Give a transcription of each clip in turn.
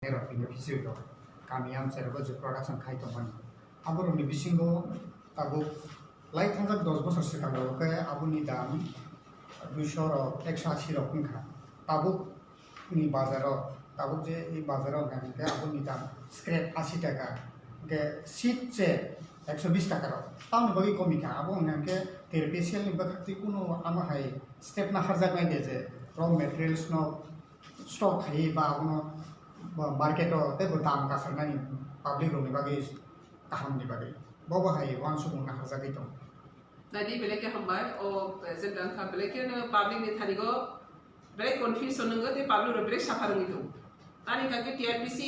Beneficiary kami am serba je production khai toman abor ni bisingo tabu like thangak 10 বছর sigang ro ke abuni dam 200 ro 180 ro kengkha tabu ni bazar ro tabu je ei bazar ro gan ke abuni dam scrap 80 টাকা ke seat je 120 টাকা ro taun bagi komika abo ngan ke TRPC ni bakti kuno ama hai step na harjak nai de je raw materials no stock khai ba kuno market or te daam ka sarna ni public ro ni bagi kaham ni bagi bobo hai wan su na haza gi to nadi beleke hambai o present dan ka beleke na public ni thani go very confusion nang te public ro very safar ngi to tani ka ke TRPC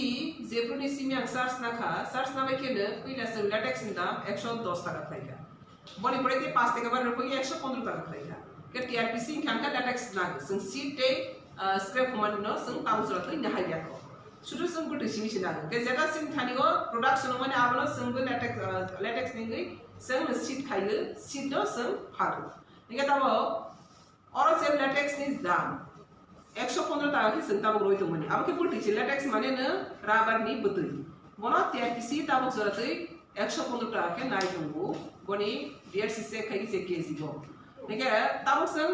zepro ni simi search na kha search na ke ne kuila se latex ni dam 110 টাকা খাইকা বলি পরে te 5 টাকা বার ro 115 টাকা খাইকা ke TRPC kengkha latex na sing seat te scrap man no sing tam sura te na hai ya ko sudah sungguh di sini sedang. Kerja sing thani go production mana awalnya sungguh latex ni sung seat kaya seat do sung haru. Ni kata apa? Orang sel latex ni dalam 115 টাকা ki sung tabu roi tu mana. Apa ke putih sih latex mana ne rubber ni betul. Mana TRPC tabu surat tu 115 টাকা ke naik tunggu. Boni DRCC kaya se kesi go. Ni kata tabu sung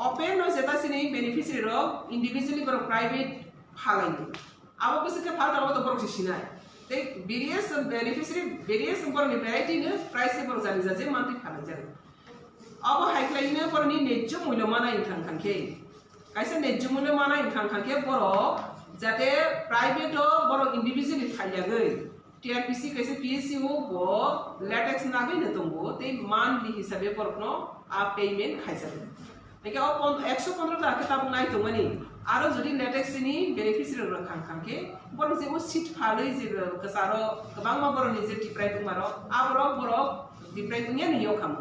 open no zeta sini beneficiary ro individually ro private halai. Abo bisa ke falta abo to borok sisina te various beneficiary various por ni variety ne price por jani jaje monthly phala jare abo haiklai ne por ni nejjo mulyo mana inkhang khangke kaisa nejjo mulyo mana inkhang khangke borok jate private o borok individually phaiyagai TRPC kaisa PSU bo latex nagai ne tongo te monthly hisabe borok no a payment khaisare neke o 115 টাকা tab nai tongani aro jodi latex ni beneficiary ro khangke borok je o seat phaloi je kasaro kabang ma borok ni je tiprai tumaro borok tiprai tunya ni yo kham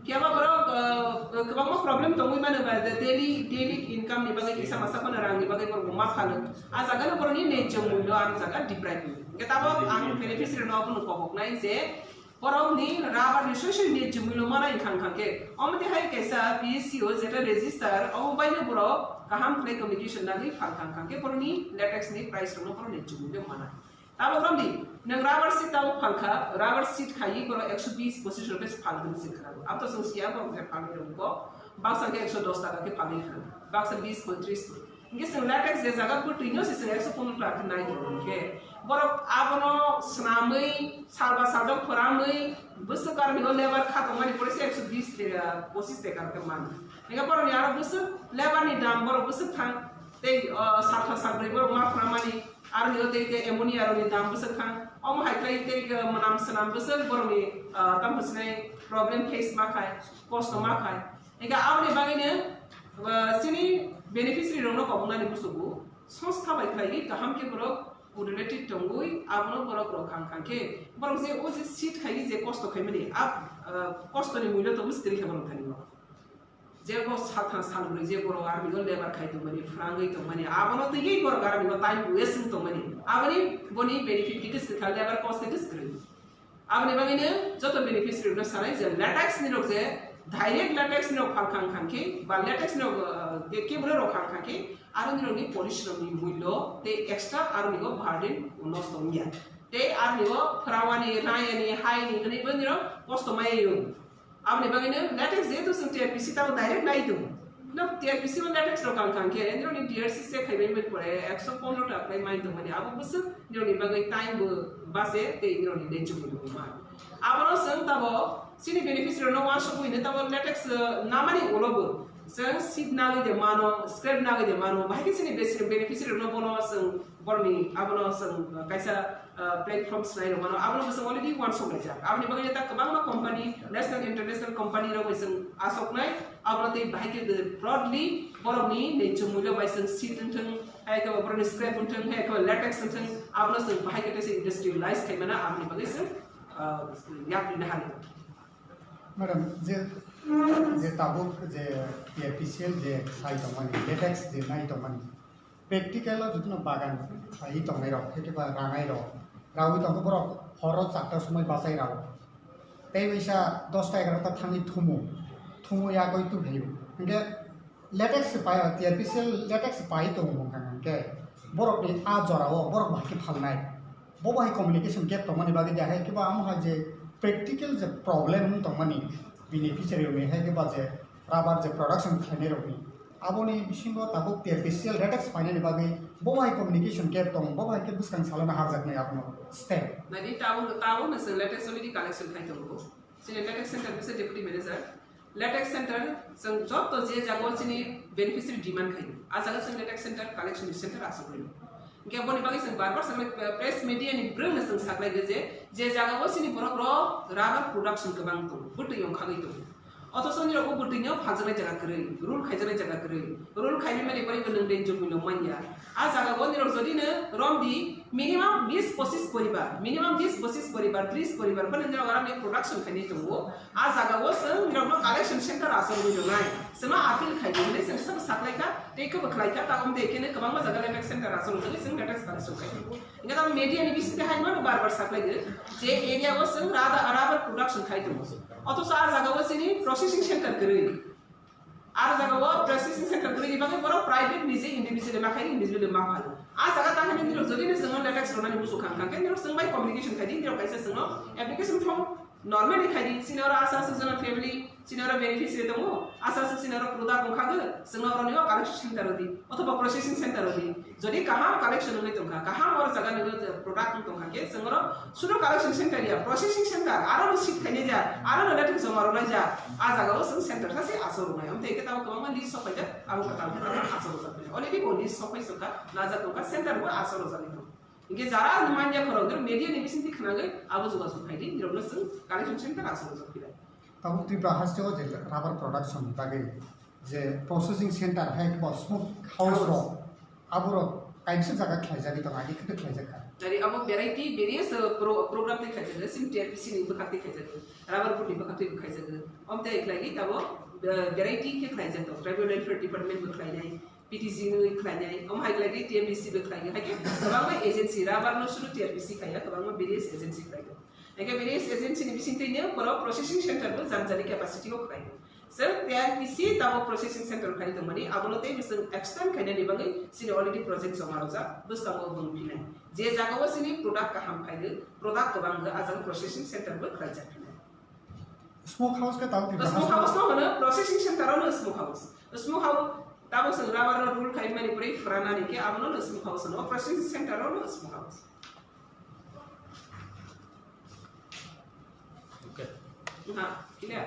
kiaba borok kabang ma problem tongui mane ba daily income ni bagai isa masa kon rang ni bagai borok ma phalo a jaga no borok ni ne jomullo am jaga tiprai ke tabo ang beneficiary no pun kobok nai je borok ni rubber ni social ni jomullo mana khangke omte hai kaisa PSU jeta register o baine borok kaham play communication nagi phangkhang khangke porni latex ni price ro por ne jumule mana tabo ramdi nang rubber sheet tabo phangkha rubber sheet khai por 120 25 rupees phangkhang sheet khara ab to sungsia por ke phangkhang ko baksa ke 110 টাকা ke phangkhang baksa 20 35 nge sing latex je jaga ko tino se 115 টাকা nai ke borok abono snamai salba sadok phoramai busukar ni lebar khatongani por 120 25 টাকা ke man nega por ni aro busuk lebar ni dam borok busuk thang te satha sabrei borok ma pramani ar ni te ammonia aro ni dam busuk thang om haiklai te manam sanam busuk borok ni tam busnai problem face ma khai cost ma khai nega abni bagine sini beneficiary ro no kobuna ni busugu সংস্থা bai khai kaham ke borok related tongui abno borok ro khangke borok je o je seat khai je cost khai mani ab cost ni mulyo to buskri khabar thani je bo satha salbri je borok ar bigo lebar khai to mani frangai to mani abno to yei borok ar bigo time waste to mani abani boni benefit kitis khal lebar cost kitis kri abni bagine joto beneficiary no sanai je latex ni rok je direct latex ni rok khang khangke ba latex ni rok ke bore rok khang khangke aro ni rok ni polish rok ni mulyo te extra aro ni go burden nosto mia te ar ni go phrawani rayani haini ni bo ni rok cost mai yo abni bagine latex je to sing TRPC ta direct nai to na TRPC on latex rok khang khangke ni rok ni DRCC khaibai met pore 115 টাকা mai to mani abo bus ni rok ni bagai time bo base te ni rok ni denchu mulyo ma abano sang tabo sini beneficiary no wan shoku ine tabo latex namani olobo sang seat nagi de mano scrap nagi de mano bahiki sini beneficiary no bono sang borni abono sang kaisa platforms nai no mano abono sang already wan shoku ja abni bagai ta kabangma company national international company ro sang asok nai abono te bahiki broadly borni ne chumulyo bai sang seat thang hai ka borni scrap thang hai ka latex thang abono sang bahiki te industrialize kai mana abni bagai sang yak ni hali madam je tabuk je TRPC je sai to mani latex je nai to mani practical lo jutno bagan sai to nai ro hete ba rangai ro rawi to borok horo 4 সময় বাসাই রাও তাই পয়সা 10 টা 11 টা থামি থুমু ya koi tu bhiu nge latex পাই TRPC latex পাই তো মঙ্গাঙ্গে borok ni a jorao borok bahki phalnai bobai communication gap tongmani bagi jahe kiba amha je practical je problem tongmani beneficiary ni hai kiba je rubber je production khaine rokni aboni bisingo tabuk TRPC latex finance bagi bobai communication gap tong bobai ke buskang salana harjak nai apono step nadi tawo na sing latex solidi collection khai tongo sini latex center bisa deputy manager latex center sang job to je jago sini beneficiary demand khai asaga sing latex center collection center asukri ke boni bagi sang barbar sang press media ni brung na sang saklai je jago sini borok ro rubber production ke bang to butu yong khagai to অথচ নিরকম বুটিংও ফাজনাই জায়গা করে rule খাইজানাই জায়গা করে rule খাইনি মানে পরে গনং দেন জমিল মানিয়া আ জায়গা বনির যদিনে রমদি মিনিমাম 20-25 পরিবার মিনিমাম 20-25 পরিবার 30 পরিবার বনে নিরক আরামে প্রোডাকশন খাইনি দঙ্গো আ জায়গা বসং নিরক কালেকশন সেন্টার আসল হইল নাই সেমা আপিল খাইনি মানে সেম সব সাকলাইকা টেকো বখলাইকা তাগম দেখিনে কবাং মা জায়গা লেটেক্স সেন্টার আসল হইল সেম লেটেক্স কালেকশন খাইনি ইংগা তাম মিডিয়া নি বিসিতে হাইমান বারবার সাকলাইগে যে এরিয়া বসং রাদা আরাবার প্রোডাকশন খাইতো অথচ আর জায়গা বসিনি প্রসেসিং সেন্টার করে আর জায়গা ও প্রসেসিং সেন্টার করে দিবাকে বড় প্রাইভেট নিজে ইন্ডিভিজুয়াল মাখাই ইন্ডিভিজুয়াল মাখাল আর জায়গা তাহানি নির যদি নে সঙ্গ লেটেক্স রনানি বুসু খানখাকে নির সঙ্গ বাই কমিউনিকেশন খাইদি নির কাইসা সঙ্গ অ্যাপ্লিকেশন ফর্ম নরমালি খাইদি সিনিয়র আসাস জনা ফ্যামিলি সিনিয়র বেনিফিশিয়ারি দমো আসাস সিনিয়র প্রোডাক্ট খাগে সঙ্গ রনিও কালেকশন সেন্টার দি অথবা প্রসেসিং সেন্টার দি যদি কাহা কালেকশন হই তংখা কাহা আর জায়গা নির প্রোডাক্ট তংখাকে সঙ্গ শুধু কালেকশন সেন্টার ইয়া প্রসেসিং সেন্টার আর সিট খাইনে যা আর লেটেক্স জমারনা যা আ জায়গাও সঙ্গ সেন্টার কাছে আসর নাই আমি থেকে তাও কমা লিস্ট সফাইদা আবু কাটাল আসর যাবে অলরেডি লিস্ট সফাই সকা লাজা তংখা সেন্টার বো আসর যাবে ইনকে যারা মানজা খরগর মিডিয়া নিবিসিনতি খানাগে আবু যোগাযোগ খাইদি নিরবল সং কালেকশন সেন্টার আসর যাবে তাবো তুই বাহাসতে যে রাবার প্রোডাকশন বাগে যে প্রসেসিং সেন্টার হ্যাঁ কিবা স্মোক হাউস র আবুর কাইছে জায়গা খাইজাবি তো আগে কিন্তু খাইজাকা dari abo variety various program te khaijage sim TRPC ni bakati khaijage rubber put ni bakati khaijage om te eklagi tabo variety ke khaijage tribal welfare department be khaijai PTC ni khaijai om haiglagi TRPC be khaijai hake kabang agency rubber no suru TRPC khaiya kabang various agency khaiya eke various agency ni bisinte ne poro processing center bo janjani capacity ko khaiya sir TRPC tabo processing center khai to mani abonote bisang extend khaina ni bangai sini already project somaroja buska mo bung pinai je jagawa sini product ka ham khaide product ka bang azal processing center bo khaija pinai smoke house का ताऊ smoke house no na processing center no smoke house tabo sang rabar no rule khai mani puri frana ni ke abono no smoke house no processing center no smoke house okay ha clear